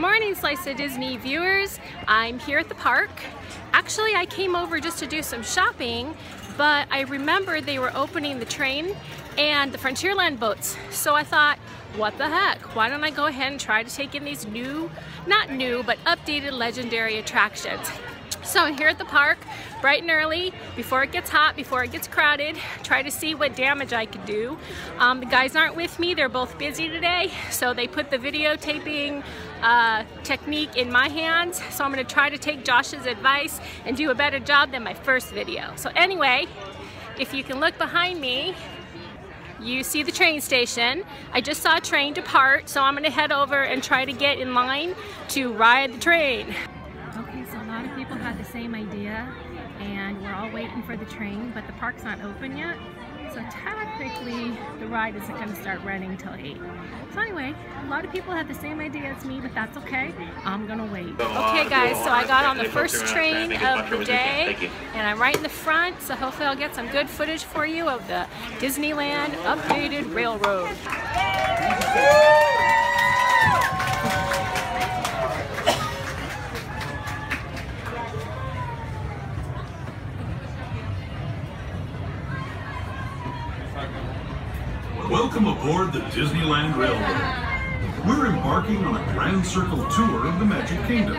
Good morning, Slice of Disney viewers. I'm here at the park. Actually, I came over just to do some shopping, but I remembered they were opening the train and the Frontierland boats. So I thought, what the heck? Why don't I go ahead and try to take in these not new, but updated legendary attractions. So I'm here at the park, bright and early, before it gets hot, before it gets crowded, try to see what damage I could do. The guys aren't with me, they're both busy today, so they put the videotaping technique in my hands. So I'm gonna try to take Josh's advice and do a better job than my first video. So anyway, if you can look behind me, you see the train station. I just saw a train depart, so I'm gonna head over and try to get in line to ride the train. Okay, so a lot of people had the same idea and we're all waiting for the train, but the park's not open yet. So technically the ride isn't gonna start running till 8. So anyway, a lot of people had the same idea as me, but that's okay. I'm gonna wait. Okay guys, so I got on the first train of the day and I'm right in the front, so hopefully I'll get some good footage for you of the Disneyland updated railroad. Welcome aboard the Disneyland Railroad. We're embarking on a grand circle tour of the Magic Kingdom.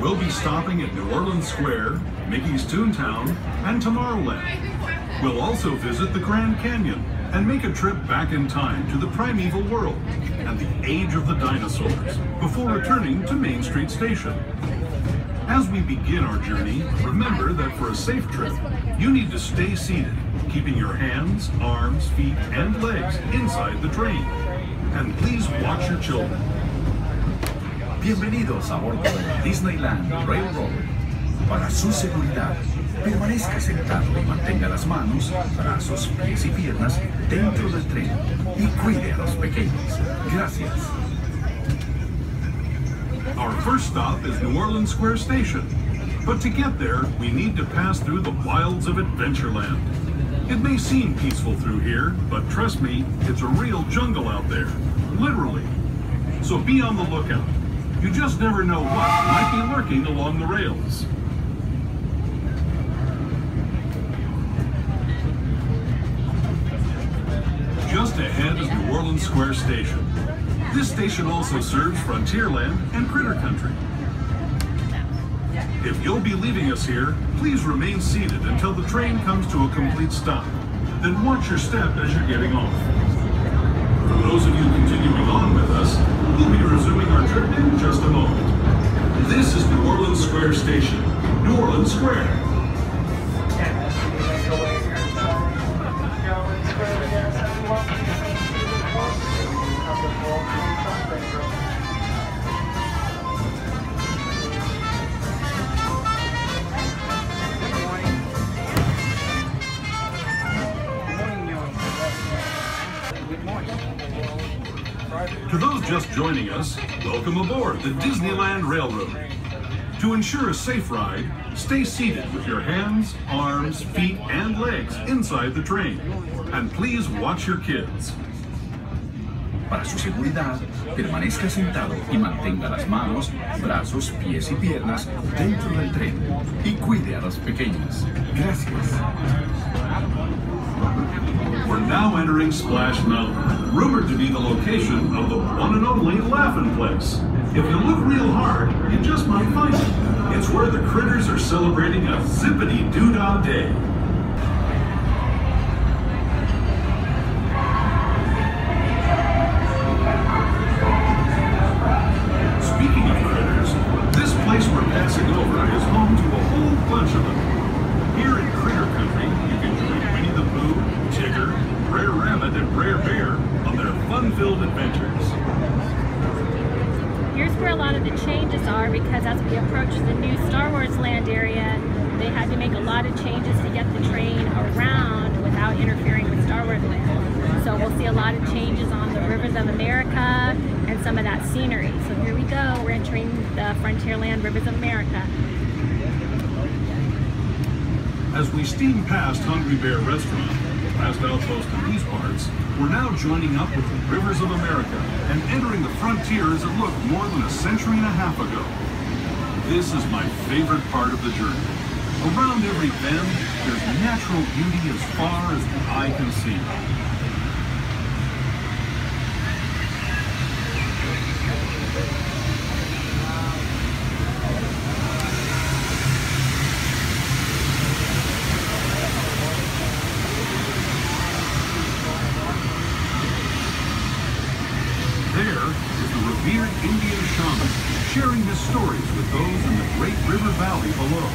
We'll be stopping at New Orleans Square, Mickey's Toontown, and Tomorrowland. We'll also visit the Grand Canyon and make a trip back in time to the primeval world and the age of the dinosaurs before returning to Main Street Station. As we begin our journey, remember that for a safe trip, you need to stay seated, keeping your hands, arms, feet, and legs inside the train. And please watch your children. Bienvenidos a bordo del Disneyland Railroad. Para su seguridad, permanezca sentado y mantenga las manos, brazos, pies y piernas dentro del tren y cuide a los pequeños. Gracias. Our first stop is New Orleans Square Station. But to get there, we need to pass through the wilds of Adventureland. It may seem peaceful through here, but trust me, it's a real jungle out there, literally. So be on the lookout. You just never know what might be lurking along the rails. Just ahead is New Orleans Square Station. This station also serves Frontierland and Critter Country. If you'll be leaving us here, please remain seated until the train comes to a complete stop. Then watch your step as you're getting off. For those of you continuing on with us, we'll be resuming our trip in just a moment. This is New Orleans Square Station, New Orleans Square. To those just joining us, welcome aboard the Disneyland Railroad. To ensure a safe ride, stay seated with your hands, arms, feet, and legs inside the train. And please watch your kids. Para su seguridad, permanezca sentado y mantenga las manos, brazos, pies y piernas dentro del tren y cuide a los pequeños. Gracias. We're now entering Splash Mountain, rumored to be the location of the one and only Laugh-In Place. If you look real hard, you just might find it. It's where the critters are celebrating a zippity-doo-dah day. Speaking of critters, this place we're passing over is home to a whole bunch of them. Here in Critter Country, you can join Winnie the Pooh, Tigger, Brer Rabbit, and Brer Bear on their fun-filled adventures. Here's where a lot of the changes are, because as we approach the new Star Wars land area, they had to make a lot of changes to get the train around without interfering with Star Wars land. So we'll see a lot of changes on the Rivers of America and some of that scenery. So here we go, we're entering the Frontierland Rivers of America. As we steam past Hungry Bear Restaurant, last outpost in these parts, we're now joining up with the rivers of America and entering the frontier as it looked more than a century and a half ago. This is my favorite part of the journey. Around every bend, there's natural beauty as far as the eye can see. Revered Indian shaman sharing his stories with those in the great river valley below.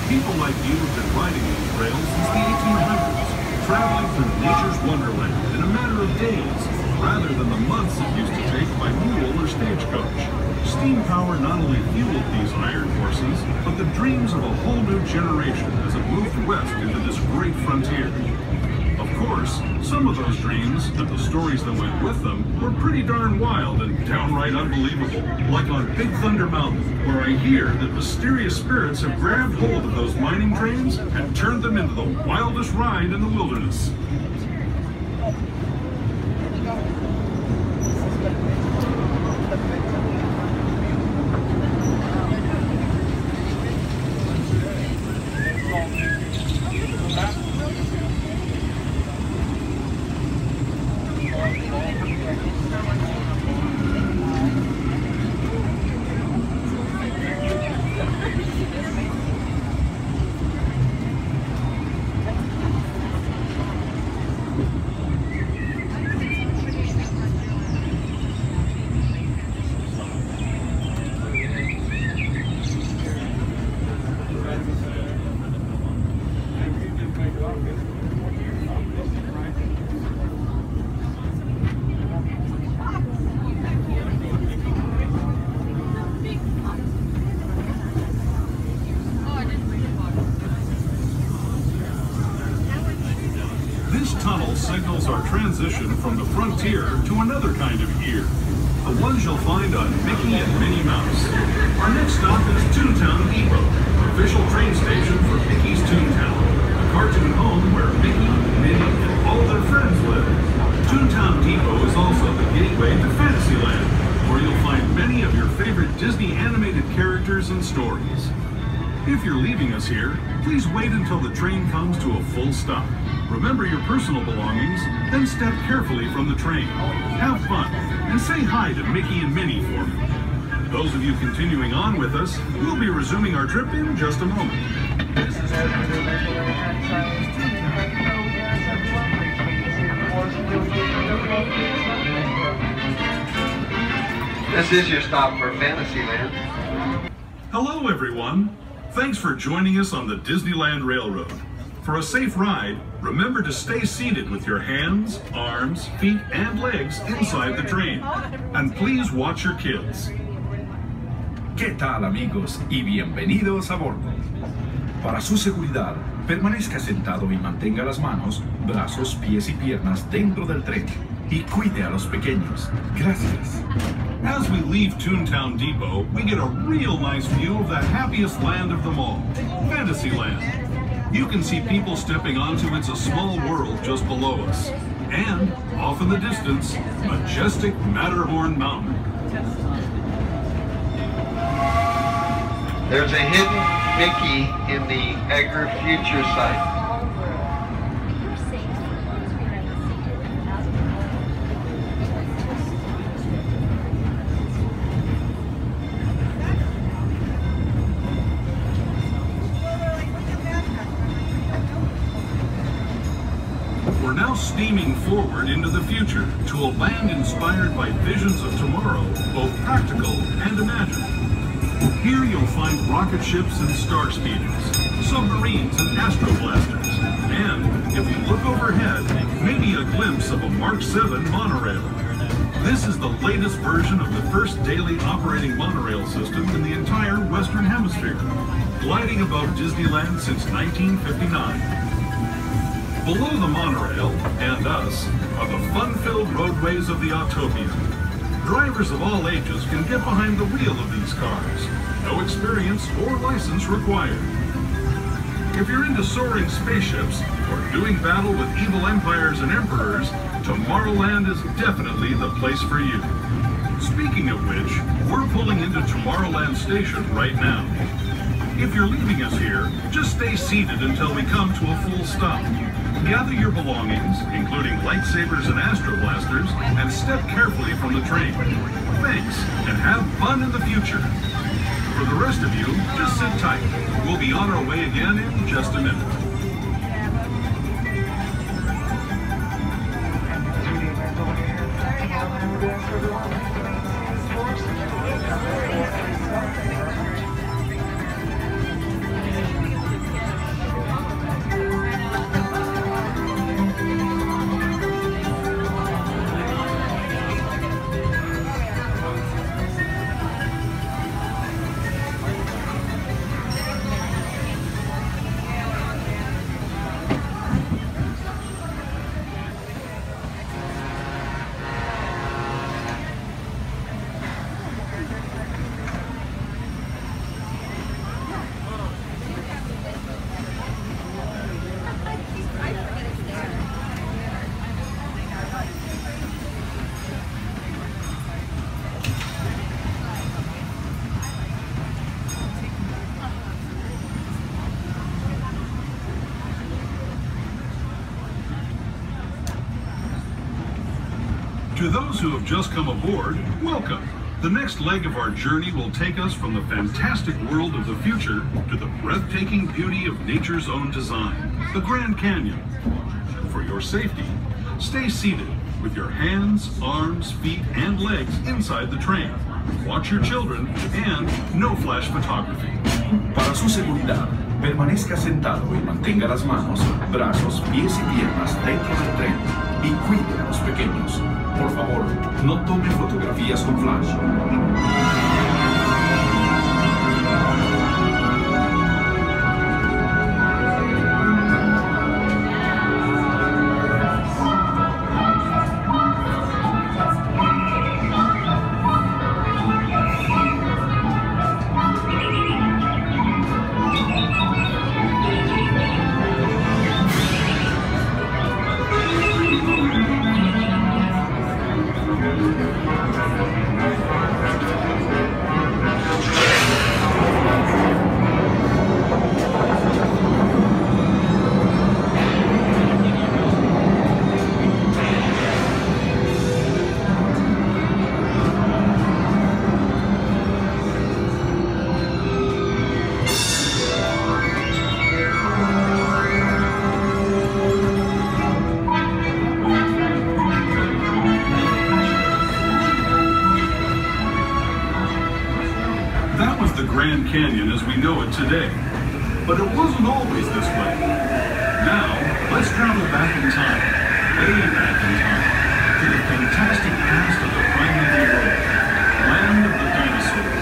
People like you have been riding these trails since the 1800s, traveling through nature's wonderland in a matter of days, rather than the months it used to take by mule or stagecoach. Steam power not only fueled these iron horses, but the dreams of a whole new generation as it moved west into this great frontier. Of course, some of those dreams, and the stories that went with them, were pretty darn wild and downright unbelievable. Like on Big Thunder Mountain, where I hear that mysterious spirits have grabbed hold of those mining trains and turned them into the wildest ride in the wilderness. Signals our transition from the frontier to another kind of ear, the ones you'll find on Mickey and Minnie Mouse. Our next stop is Toontown Depot, official train station for Mickey's Toontown, the cartoon home where Mickey, Minnie, and all their friends live. Toontown Depot is also the gateway to Fantasyland, where you'll find many of your favorite Disney animated characters and stories. If you're leaving us here, please wait until the train comes to a full stop. Remember your personal belongings, then step carefully from the train. Have fun, and say hi to Mickey and Minnie for me. Those of you continuing on with us, we'll be resuming our trip in just a moment. This is your stop for Fantasyland. Hello, everyone. Thanks for joining us on the Disneyland Railroad. For a safe ride, remember to stay seated with your hands, arms, feet, and legs inside the train. And please watch your kids. ¿Qué tal, amigos? Y bienvenidos a bordo. Para su seguridad, permanezca sentado y mantenga las manos, brazos, pies y piernas dentro del tren. Y cuide a los pequeños. Gracias. As we leave Toontown Depot, we get a real nice view of the happiest land of them all, Fantasyland. You can see people stepping onto It's a Small World just below us. And, off in the distance, majestic Matterhorn Mountain. There's a hidden Mickey in the Agri Future site. We're now steaming forward into the future to a land inspired by visions of tomorrow, both practical and imagined. Here you'll find rocket ships and star speeders, submarines and astroblasters, and, if you look overhead, maybe a glimpse of a Mark 7 monorail. This is the latest version of the first daily operating monorail system in the entire Western Hemisphere, gliding above Disneyland since 1959. Below the monorail, and us, are the fun-filled roadways of the Autopia, Drivers of all ages can get behind the wheel of these cars. No experience or license required. If you're into soaring spaceships or doing battle with evil empires and emperors, Tomorrowland is definitely the place for you. Speaking of which, we're pulling into Tomorrowland Station right now. If you're leaving us here, just stay seated until we come to a full stop. Gather your belongings, including lightsabers and astro blasters, and step carefully from the train. Thanks, and have fun in the future. For the rest of you, just sit tight. We'll be on our way again in just a minute. To those who have just come aboard, welcome. The next leg of our journey will take us from the fantastic world of the future to the breathtaking beauty of nature's own design, the Grand Canyon. For your safety, stay seated with your hands, arms, feet, and legs inside the train. Watch your children and no flash photography. Para su seguridad, permanezca sentado y mantenga las manos, brazos, pies y piernas dentro del tren y cuide a los pequeños. Por favor, no tome fotografías con flash. Grand Canyon as we know it today. But it wasn't always this way. Now, let's travel back in time, way back in time, to the fantastic past of the Disneyland Railroad, land of the dinosaurs.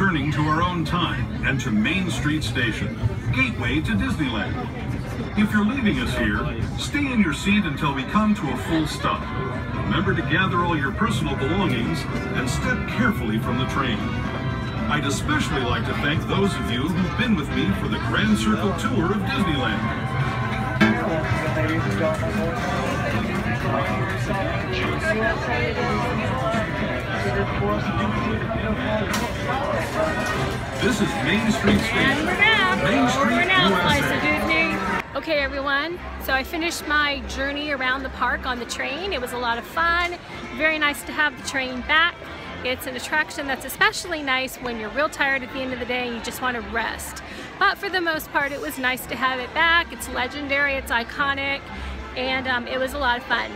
returning to our own time and to Main Street Station, gateway to Disneyland. If you're leaving us here, stay in your seat until we come to a full stop. Remember to gather all your personal belongings and step carefully from the train. I'd especially like to thank those of you who've been with me for the Grand Circle tour of Disneyland. This is Main Street Station. Main Street, USA. Okay everyone, so I finished my journey around the park on the train. It was a lot of fun. Very nice to have the train back. It's an attraction that's especially nice when you're real tired at the end of the day and you just want to rest. But for the most part, it was nice to have it back. It's legendary, it's iconic, and it was a lot of fun.